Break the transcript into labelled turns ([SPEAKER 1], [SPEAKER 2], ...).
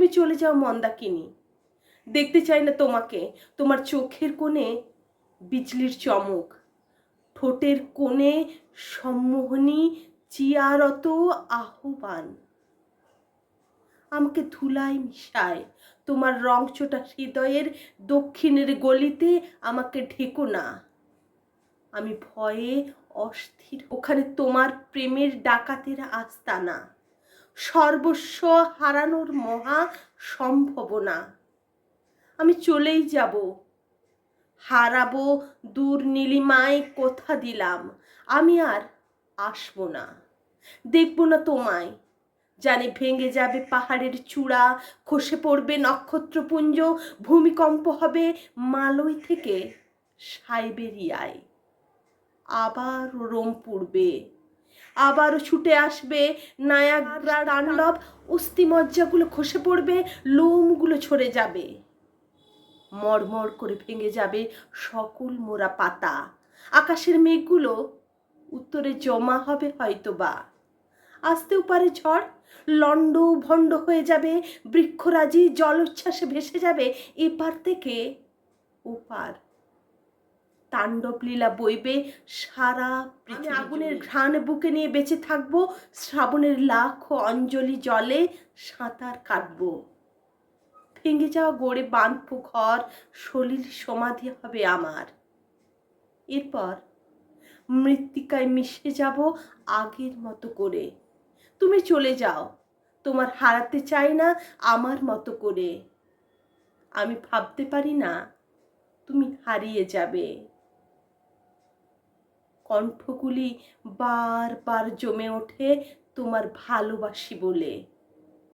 [SPEAKER 1] তুমি চলে যাও মন্দাকিনী, দেখতে চাই না তোমাকে। তোমার চোখের কোণে বিজলির চমক, ঠোঁটের কোণে সম্মোহনী চিয়ারত আহ্বান। আমাকে ধুলায় মিশায় তোমার রংচটা হৃদয়ের দক্ষিণের গলিতে, আমাকে ঢেকো না। আমি ভয়ে অস্থির। ওখানে তোমার প্রেমের ডাকাতের আস্তানা, সর্বস্ব হারানোর মহা সম্ভাবনা। আমি চলেই যাব, হারাবো দূর নীলিমায় কথা দিলাম। আমি আর আসবো না, দেখবো না তোমায়। জানি ভেঙে যাবে পাহাড়ের চূড়া, খসে পড়বে নক্ষত্রপুঞ্জ, ভূমিকম্প হবে মালয় থেকে সাইবেরিয়ায়। আবার রোম পুড়বে, আবারও ছুটে আসবে নায়াগ্রা তাণ্ডব, অস্থিমজ্জাগুলো খসে পড়বে, লোমগুলো ঝরে যাবে, মড়মড় করে ভেঙে যাবে সকল মোরা পাতা। আকাশের মেঘগুলো উত্তরে জমা হবে হয়তোবা। আসতেও পারে ঝড়, লন্ড ভণ্ড হয়ে যাবে বৃক্ষরাজি, জলোচ্ছ্বাসে ভেসে যাবে এপার থেকে ওপার। তাণ্ডব লীলা বইবে সারা পৃথিবী। আগুনের ঘ্রাণ বুকে নিয়ে বেঁচে থাকবো, শ্রাবণের লাখ অঞ্জলি জলে সাঁতার কাটবো। ভেঙে যাওয়া গড়ে বাঁধবো ঘর, সলিল সমাধি হবে আমার। এরপর মৃত্তিকায় মিশে যাব আগের মতো করে। তুমি চলে যাও, তোমার হারাতে চাই না আমার মতো করে। আমি ভাবতে পারি না তুমি হারিয়ে যাবে। কণ্ঠগুলি বারবার জমে ওঠে তোমার ভালোবাসি বলে।